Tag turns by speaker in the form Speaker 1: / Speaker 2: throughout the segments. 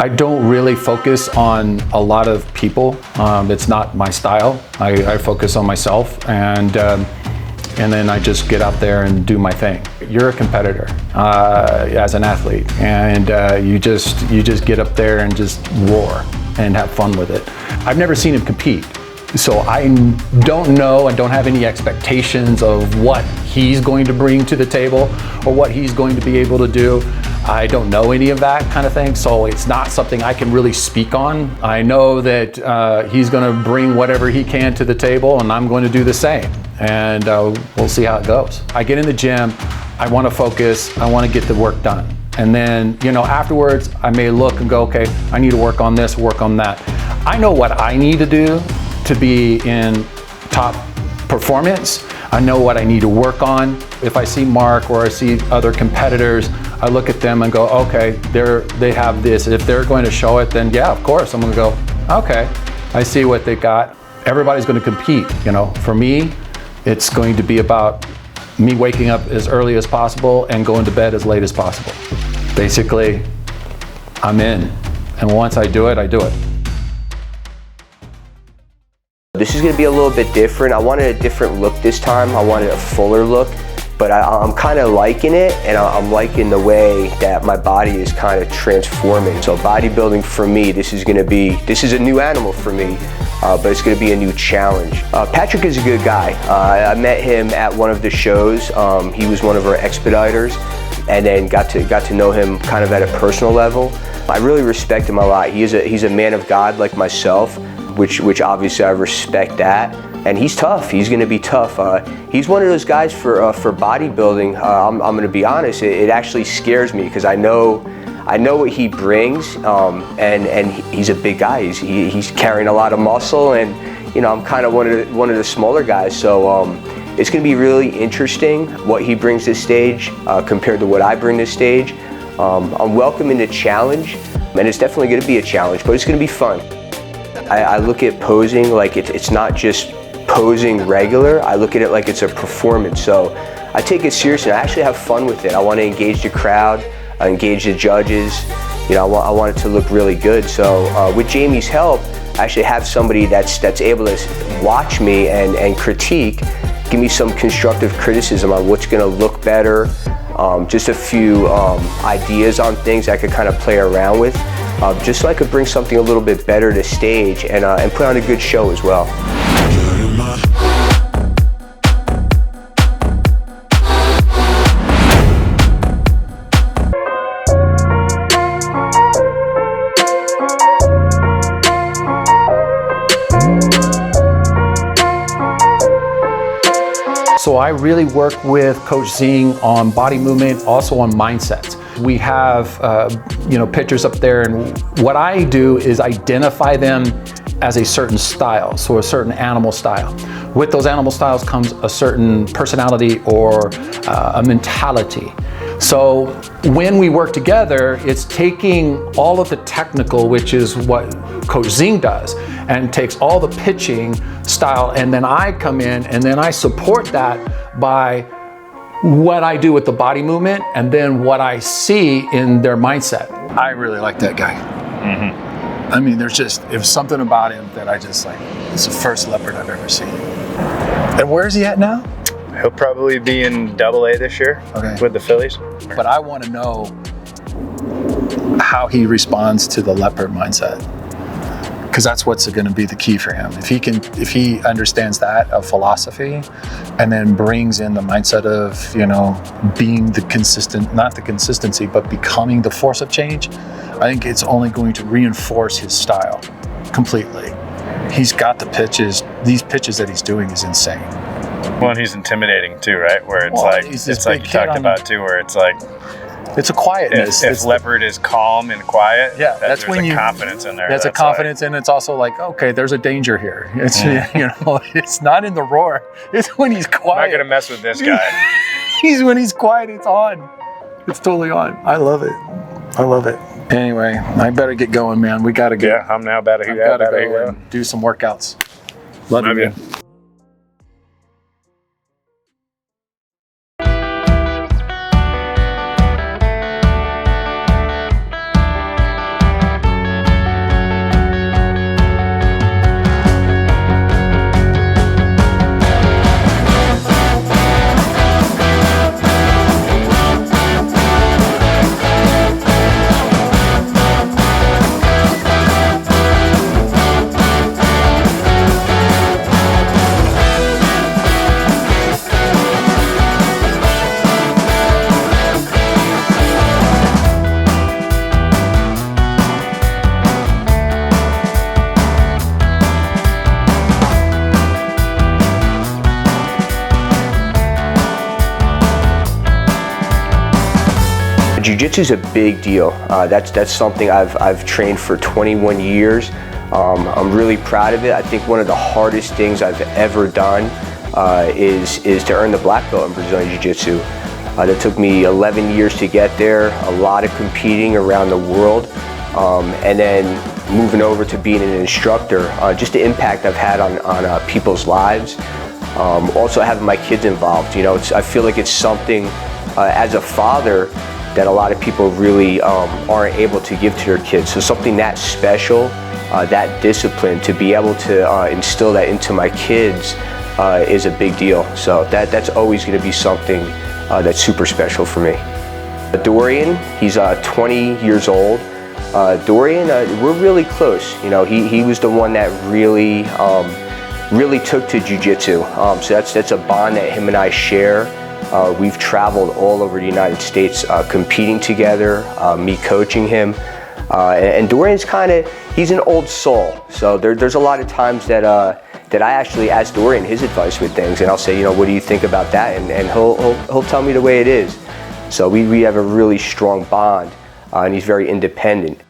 Speaker 1: I don't really focus on a lot of people. It's not my style. I focus on myself, and then I just get out there and do my thing. You're a competitor as an athlete, and you just get up there and just roar and have fun with it. I've never seen him compete, so I don't know and don't have any expectations of what he's going to bring to the table or what he's going to be able to do. I don't know any of that kind of thing, so it's not something I can really speak on. I know that he's going to bring whatever he can to the table, and I'm going to do the same, and we'll see how it goes. I get in the gym, I want to focus, I want to get the work done. And then, afterwards, I may look and go, okay, I need to work on this, work on that. I know what I need to do to be in top performance. I know what I need to work on. If I see Marc or I see other competitors, I look at them and go, okay, they have this. If they're going to show it, then yeah, of course, I'm going to go, okay, I see what they got. Everybody's going to compete. For me, it's going to be about me waking up as early as possible and going to bed as late as possible. Basically, I'm in. And once I do it, I do it.
Speaker 2: This is going to be a little bit different. I wanted a different look this time. I wanted a fuller look, but I'm kind of liking it, and I'm liking the way that my body is kind of transforming. So bodybuilding for me, this is a new animal for me, but it's going to be a new challenge. Patrick is a good guy. I met him at one of the shows. He was one of our expediters, and then got to know him kind of at a personal level. I really respect him a lot. He's a man of God like myself, which obviously I respect that. And he's tough. He's going to be tough. He's one of those guys for bodybuilding. I'm going to be honest. It actually scares me because I know what he brings, and he's a big guy. He's carrying a lot of muscle, and I'm kind of one of the smaller guys. So it's going to be really interesting what he brings to stage compared to what I bring to stage. I'm welcoming the challenge, and it's definitely going to be a challenge, but it's going to be fun. I look at posing like it's not just posing regular. I look at it like it's a performance. So I take it seriously. I actually have fun with it. I want to engage the crowd, engage the judges. I want it to look really good. So with Jamie's help, I actually have somebody that's able to watch me and critique, give me some constructive criticism on what's going to look better, just a few ideas on things I could kind of play around with. Just so I could bring something a little bit better to stage and put on a good show as well.
Speaker 1: So I really work with Coach Zing on body movement, also on mindset. We have pictures up there, and what I do is identify them as a certain style, so a certain animal style. With those animal styles comes a certain personality or a mentality. So when we work together, it's taking all of the technical, which is what Coach Zing does, and takes all the pitching style, and then I come in and then I support that by what I do with the body movement and then what I see in their mindset. I really like that guy. Mm-hmm. I mean, there's something about him that I just like. It's the first leopard I've ever seen. And where is he at now?
Speaker 3: He'll probably be in AA this year with the Phillies.
Speaker 1: But I want to know how he responds to the leopard mindset, because that's what's going to be the key for him. If he understands that of philosophy, and then brings in the mindset of being the consistent, not the consistency, but becoming the force of change, I think it's only going to reinforce his style completely. He's got the pitches. These pitches that he's doing is insane.
Speaker 3: Well, and he's intimidating too, right? Where it's like you talked about too, where it's like
Speaker 1: it's a quietness.
Speaker 3: If leopard is calm and quiet,
Speaker 1: yeah,
Speaker 3: that's when there's a confidence in there.
Speaker 1: That's a confidence, and it's also like, okay, there's a danger here. It's it's not in the roar. It's when he's quiet.
Speaker 3: I'm not gonna mess with this guy.
Speaker 1: When he's quiet, it's on. It's totally on. I love it. I love it. Anyway, I better get going, man. We gotta go.
Speaker 3: Yeah, I'm now about to
Speaker 1: go and do some workouts. Love you, man.
Speaker 2: Jiu-jitsu is a big deal. That's something I've trained for 21 years. I'm really proud of it. I think one of the hardest things I've ever done is to earn the black belt in Brazilian Jiu-Jitsu. That took me 11 years to get there, a lot of competing around the world, and then moving over to being an instructor. Just the impact I've had on people's lives. Also having my kids involved. I feel like it's something as a father that a lot of people really aren't able to give to their kids. So something that special, that discipline, to be able to instill that into my kids is a big deal. So that's always going to be something that's super special for me. Dorian, he's 20 years old. Dorian, we're really close. He was the one that really took to jiu-jitsu. So that's a bond that him and I share. We've traveled all over the United States competing together, me coaching him. And Dorian's he's an old soul. So there's a lot of times that I actually ask Dorian his advice with things, and I'll say, what do you think about that? And he'll tell me the way it is. So we have a really strong bond, and he's very independent.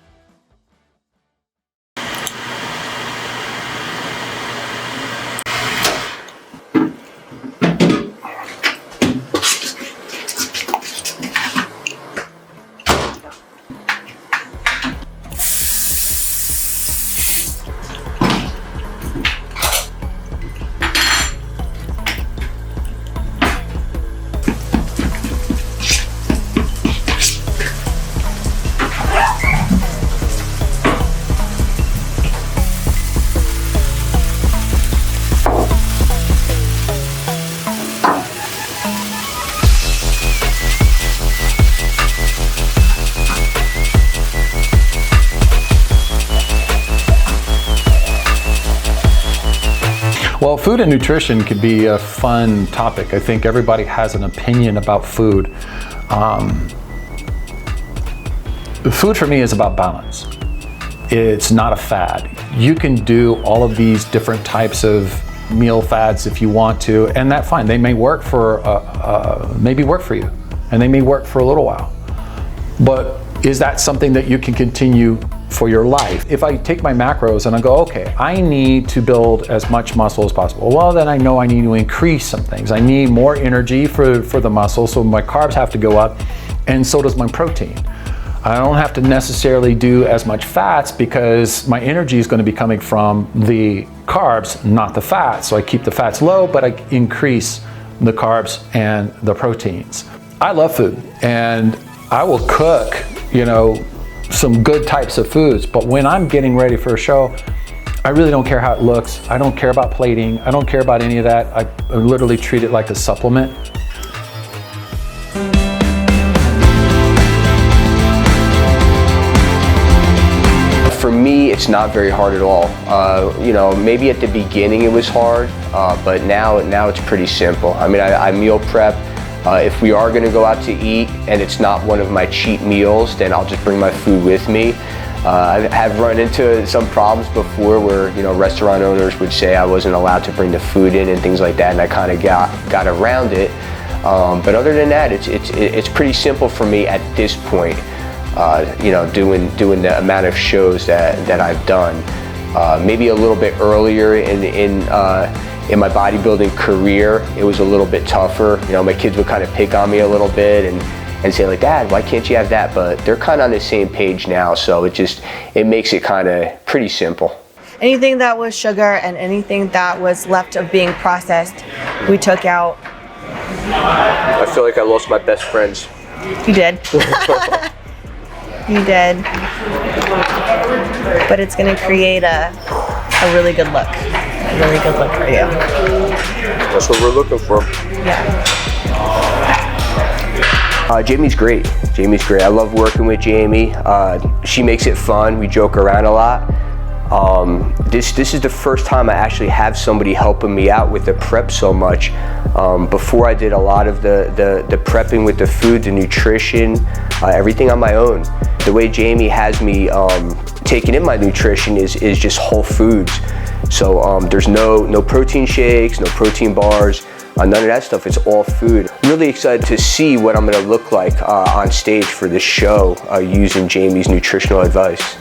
Speaker 1: Well, food and nutrition could be a fun topic. I think everybody has an opinion about food. Food for me is about balance. It's not a fad. You can do all of these different types of meal fads if you want to, and that's fine. They may work for you, and they may work for a little while. But is that something that you can continue for your life? If I take my macros and I go, okay, I need to build as much muscle as possible. Well, then I know I need to increase some things. I need more energy for the muscle, so my carbs have to go up, and so does my protein. I don't have to necessarily do as much fats because my energy is going to be coming from the carbs, not the fats. So I keep the fats low, but I increase the carbs and the proteins. I love food, and I will cook, some good types of foods, but when I'm getting ready for a show, I really don't care how it looks. I don't care about plating. I don't care about any of that. I literally treat it like a supplement.
Speaker 2: For me, it's not very hard at all. Maybe at the beginning it was hard, but now it's pretty simple. I meal prep. If we are going to go out to eat and it's not one of my cheat meals, then I'll just bring my food with me. I have run into some problems before where restaurant owners would say I wasn't allowed to bring the food in and things like that, and I kind of got around it. But other than that, it's pretty simple for me at this point. Doing the amount of shows that I've done. Maybe a little bit earlier in my bodybuilding career, it was a little bit tougher. My kids would kind of pick on me a little bit and say like, Dad, why can't you have that? But they're kind of on the same page now, so it makes it kind of pretty simple.
Speaker 4: Anything that was sugar and anything that was left of being processed, we took out.
Speaker 2: I feel like I lost my best friends.
Speaker 4: You did. You did. But it's going to create a really good look. A really good look for you.
Speaker 2: That's what we're looking for.
Speaker 4: Yeah.
Speaker 2: Jamie's great. I love working with Jamie. She makes it fun. We joke around a lot. This is the first time I actually have somebody helping me out with the prep so much. Before I did a lot of the prepping with the food, the nutrition, everything on my own. The way Jamie has me taking in my nutrition is just whole foods. So there's no protein shakes, no protein bars. None of that stuff. It's all food. Really excited to see what I'm gonna look like on stage for this show using Jamie's nutritional advice.